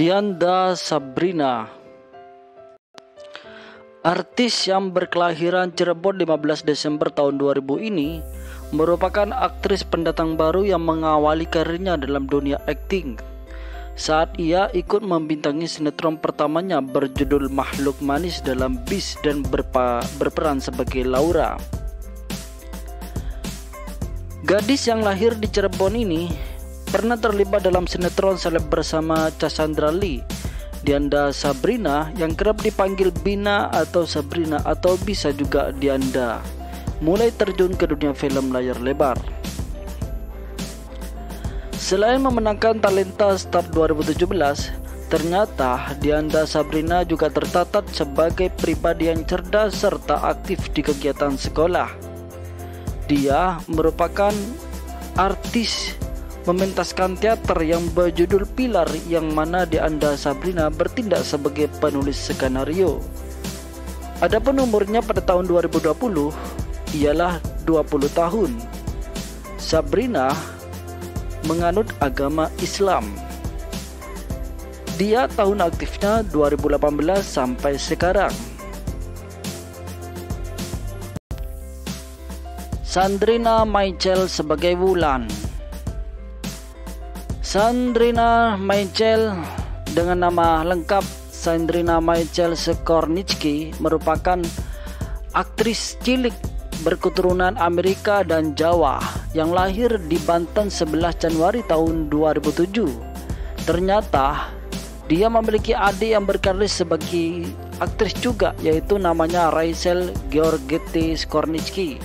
Dianda Sabrina, artis yang berkelahiran Cirebon 15 Desember tahun 2000 ini merupakan aktris pendatang baru yang mengawali karirnya dalam dunia akting saat ia ikut membintangi sinetron pertamanya berjudul Makhluk Manis dalam Bis dan berperan sebagai Laura. Gadis yang lahir di Cirebon ini pernah terlibat dalam sinetron seleb bersama Cassandra Lee. Dianda Sabrina yang kerap dipanggil Bina atau Sabrina atau bisa juga Dianda, mulai terjun ke dunia film layar lebar. Selain memenangkan Talenta Star 2017, ternyata Dianda Sabrina juga tercatat sebagai pribadi yang cerdas serta aktif di kegiatan sekolah. Dia merupakan artis mementaskan teater yang berjudul Pilar, yang mana Dianda Sabrina bertindak sebagai penulis skenario. Adapun umurnya pada tahun 2020 ialah 20 tahun. Sabrina menganut agama Islam. Dia tahun aktifnya 2018 sampai sekarang. Sandrina Michael sebagai Wulan. Sandrina Michael dengan nama lengkap Sandrina Michael Skornicki merupakan aktris cilik berketurunan Amerika dan Jawa yang lahir di Banten 11 Januari tahun 2007. Ternyata dia memiliki adik yang berkarir sebagai aktris juga, yaitu namanya Rachel Georgette Skornicki.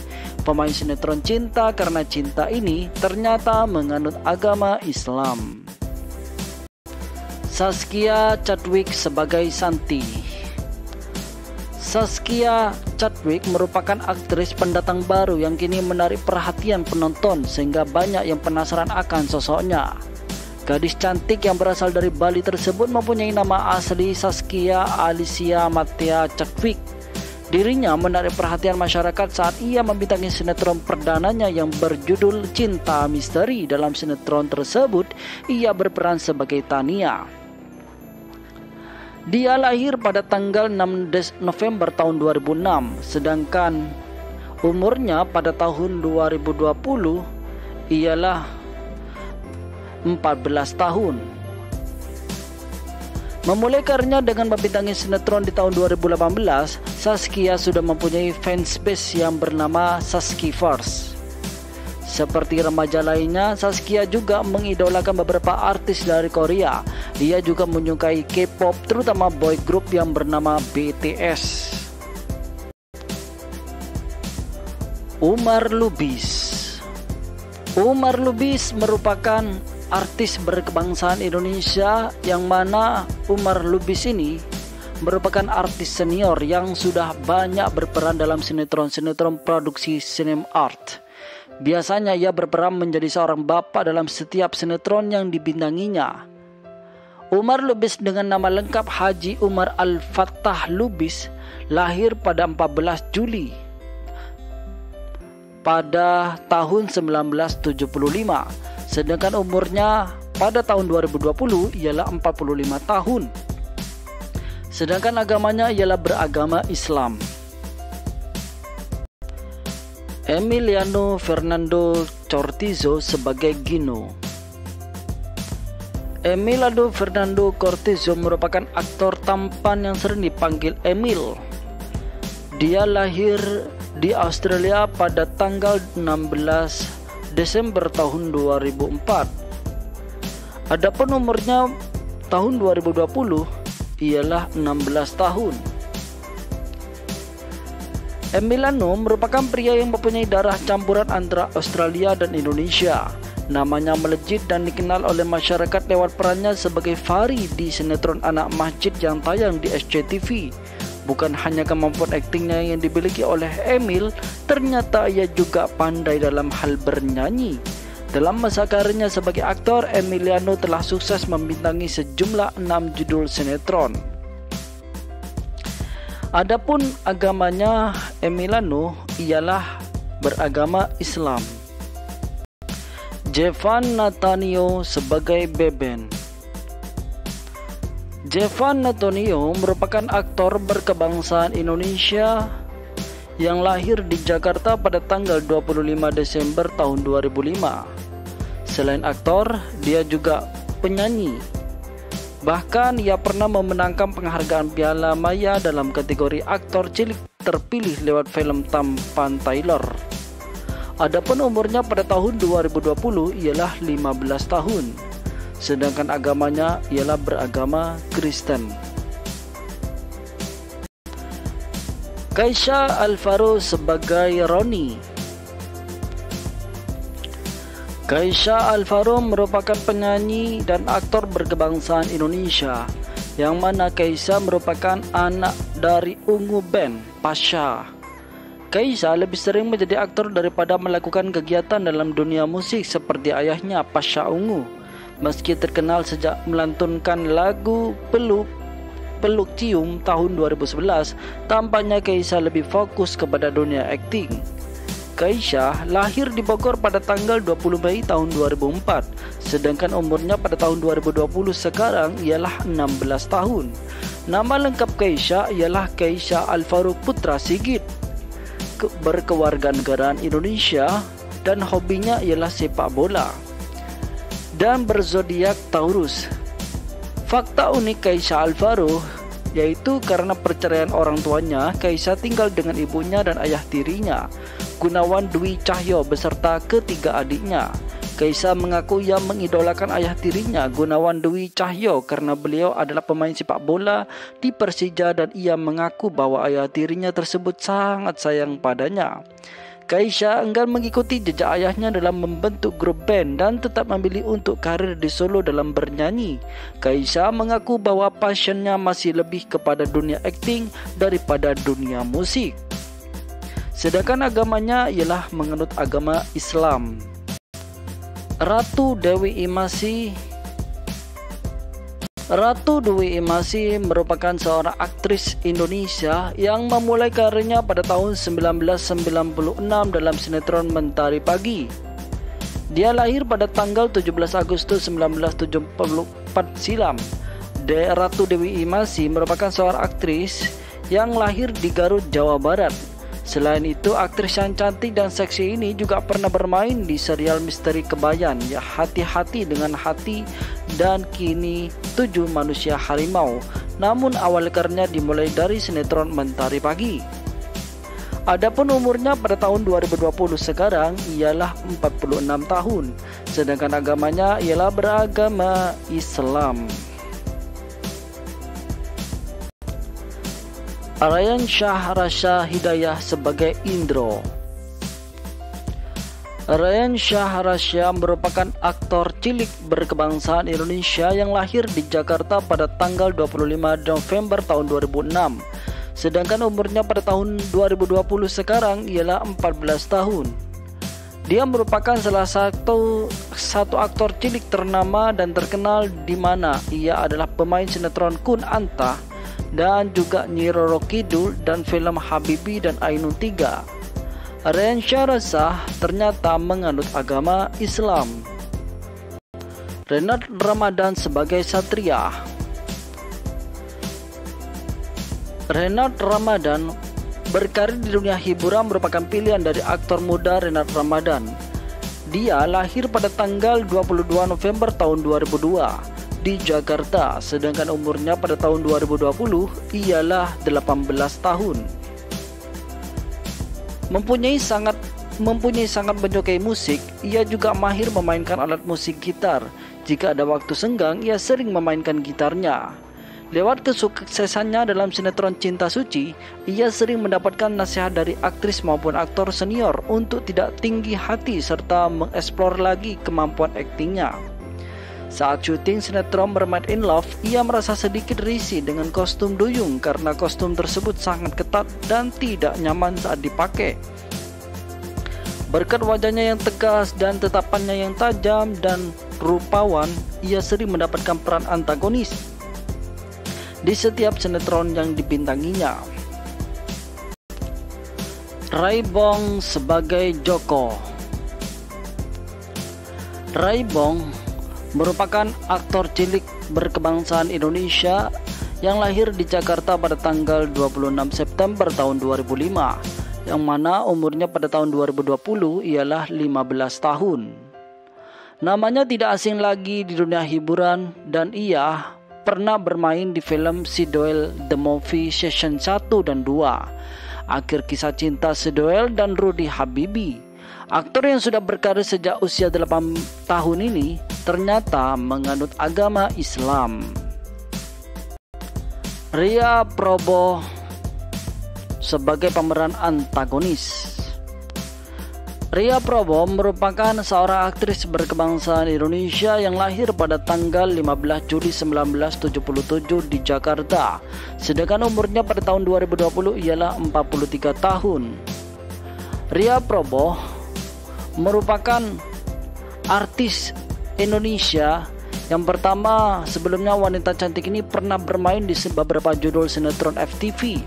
Pemain sinetron Cinta Karena Cinta ini ternyata menganut agama Islam. Zaskia Chadwick sebagai Santi. Zaskia Chadwick merupakan aktris pendatang baru yang kini menarik perhatian penonton sehingga banyak yang penasaran akan sosoknya. Gadis cantik yang berasal dari Bali tersebut mempunyai nama asli Zaskia Alicia Matea Chadwick. Dirinya menarik perhatian masyarakat saat ia membintangi sinetron perdananya yang berjudul Cinta Misteri. Dalam sinetron tersebut, ia berperan sebagai Tania. Dia lahir pada tanggal 6 November tahun 2006, sedangkan umurnya pada tahun 2020 ialah 14 tahun. Memulai karirnya dengan membintangi sinetron di tahun 2018, Zaskia sudah mempunyai fansbase yang bernama Saskiverse. Seperti remaja lainnya, Zaskia juga mengidolakan beberapa artis dari Korea. Dia juga menyukai K-pop, terutama boy group yang bernama BTS. Umar Lubis. Umar Lubis merupakan artis berkebangsaan Indonesia, yang mana Umar Lubis ini merupakan artis senior yang sudah banyak berperan dalam sinetron-sinetron produksi Sinem Art. Biasanya ia berperan menjadi seorang bapak dalam setiap sinetron yang dibintanginya. Umar Lubis dengan nama lengkap Haji Umar Al-Fattah Lubis lahir pada 14 Juli pada tahun 1975. Sedangkan umurnya pada tahun 2020 ialah 45 tahun. Sedangkan agamanya ialah beragama Islam. Emiliano Fernando Cortizo sebagai Gino. Emiliano Fernando Cortizo merupakan aktor tampan yang sering dipanggil Emil. Dia lahir di Australia pada tanggal 16 Desember tahun 2004. Adapun umurnya tahun 2020 ialah 16 tahun. Emiliano merupakan pria yang mempunyai darah campuran antara Australia dan Indonesia. Namanya melejit dan dikenal oleh masyarakat lewat perannya sebagai Fahri di sinetron Anak Masjid yang tayang di SCTV. Bukan hanya kemampuan aktingnya yang dimiliki oleh Emil, ternyata ia juga pandai dalam hal bernyanyi. Dalam masa karirnya sebagai aktor, Emiliano telah sukses membintangi sejumlah 6 judul sinetron. Adapun agamanya Emiliano ialah beragama Islam. Jevan Nathaniel sebagai Beben. Jevan Antonio merupakan aktor berkebangsaan Indonesia yang lahir di Jakarta pada tanggal 25 Desember tahun 2005. Selain aktor, dia juga penyanyi. Bahkan ia pernah memenangkan penghargaan Piala Maya dalam kategori aktor cilik terpilih lewat film Tampan Taylor. Adapun umurnya pada tahun 2020 ialah 15 tahun. Sedangkan agamanya ialah beragama Kristen. Kaisha Alfaro sebagai Roni. Kaisha Alfaro merupakan penyanyi dan aktor berkebangsaan Indonesia, yang mana Kaisha merupakan anak dari Ungu Band Pasha. Kaisha lebih sering menjadi aktor daripada melakukan kegiatan dalam dunia musik seperti ayahnya Pasha Ungu. Meski terkenal sejak melantunkan lagu Peluk Cium tahun 2011, tampaknya Kaisha lebih fokus kepada dunia akting. Kaisha lahir di Bogor pada tanggal 20 Mei tahun 2004, sedangkan umurnya pada tahun 2020 sekarang ialah 16 tahun. Nama lengkap Kaisha ialah Kaisha Alfaro Putra Sigit, berkewarganegaraan Indonesia dan hobinya ialah sepak bola dan berzodiak Taurus. Fakta unik Kaisha Alfaro yaitu karena perceraian orang tuanya, Kaisha tinggal dengan ibunya dan ayah tirinya, Gunawan Dwi Cahyo beserta ketiga adiknya. Kaisha mengaku ia mengidolakan ayah tirinya, Gunawan Dwi Cahyo, karena beliau adalah pemain sepak bola di Persija dan ia mengaku bahwa ayah tirinya tersebut sangat sayang padanya. Kaisha enggan mengikuti jejak ayahnya dalam membentuk grup band dan tetap memilih untuk karir di solo dalam bernyanyi. Kaisha mengaku bahwa passionnya masih lebih kepada dunia akting daripada dunia musik. Sedangkan agamanya ialah menganut agama Islam. Ratu Dewi Imasi merupakan seorang aktris Indonesia yang memulai karirnya pada tahun 1996 dalam sinetron Mentari Pagi. Dia lahir pada tanggal 17 Agustus 1974 silam. Ratu Dewi Imasi merupakan seorang aktris yang lahir di Garut, Jawa Barat. Selain itu, aktris yang cantik dan seksi ini juga pernah bermain di serial misteri Kebayan, ya Hati-Hati dengan Hati dan kini 7 Manusia Harimau. Namun awal karirnya dimulai dari sinetron Mentari Pagi. Adapun umurnya pada tahun 2020 sekarang ialah 46 tahun, sedangkan agamanya ialah beragama Islam. Ryan Shah Rasha Hidayah sebagai Indro. Ryan Shah Rasha merupakan aktor cilik berkebangsaan Indonesia yang lahir di Jakarta pada tanggal 25 November tahun 2006. Sedangkan umurnya pada tahun 2020 sekarang ialah 14 tahun. Dia merupakan salah satu aktor cilik ternama dan terkenal di mana ia adalah pemain sinetron Kun Anta dan juga Nyi Roro Kidul dan film Habibie dan Ainun 3. Ryan Shah Rasha ternyata menganut agama Islam. Renat Ramadan sebagai Satria. Renat Ramadan berkarir di dunia hiburan merupakan pilihan dari aktor muda Renat Ramadan. Dia lahir pada tanggal 22 November tahun 2002 di Jakarta, sedangkan umurnya pada tahun 2020 ialah 18 tahun. Mempunyai sangat menyukai musik, ia juga mahir memainkan alat musik gitar. Jika ada waktu senggang, ia sering memainkan gitarnya. Lewat kesuksesannya dalam sinetron Cinta Suci, ia sering mendapatkan nasihat dari aktris maupun aktor senior untuk tidak tinggi hati serta mengeksplor lagi kemampuan aktingnya. Saat syuting sinetron Mermaid in Love, ia merasa sedikit risih dengan kostum duyung karena kostum tersebut sangat ketat dan tidak nyaman saat dipakai. Berkat wajahnya yang tegas dan tatapannya yang tajam dan rupawan, ia sering mendapatkan peran antagonis di setiap sinetron yang dibintanginya. Ray Bong sebagai Joko. Ray Bong merupakan aktor cilik berkebangsaan Indonesia yang lahir di Jakarta pada tanggal 26 September tahun 2005, yang mana umurnya pada tahun 2020 ialah 15 tahun. Namanya tidak asing lagi di dunia hiburan dan ia pernah bermain di film Si Doel The Movie Season 1 dan 2, Akhir Kisah Cinta Si Doel dan Rudy Habibi. Aktor yang sudah berkarir sejak usia 8 tahun ini ternyata menganut agama Islam. Ria Prabowo sebagai pemeran antagonis. Ria Prabowo merupakan seorang aktris berkebangsaan Indonesia yang lahir pada tanggal 15 Juli 1977 di Jakarta, sedangkan umurnya pada tahun 2020 ialah 43 tahun. Ria Prabowo merupakan artis Indonesia yang pertama. Sebelumnya wanita cantik ini pernah bermain di beberapa judul sinetron FTV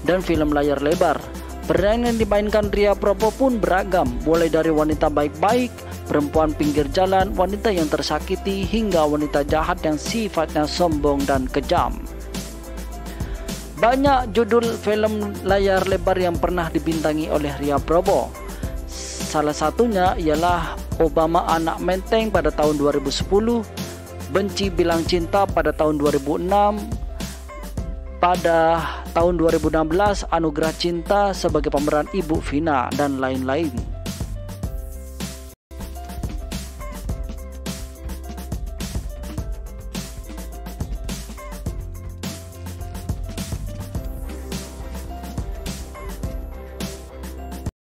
dan film layar lebar. Peran yang dimainkan Ria Prabowo pun beragam, mulai dari wanita baik-baik, perempuan pinggir jalan, wanita yang tersakiti, hingga wanita jahat yang sifatnya sombong dan kejam. Banyak judul film layar lebar yang pernah dibintangi oleh Ria Prabowo. Salah satunya ialah Obama Anak Menteng pada tahun 2010, Benci Bilang Cinta pada tahun 2006, pada tahun 2016 Anugerah Cinta sebagai pemeran Ibu Vina, dan lain-lain.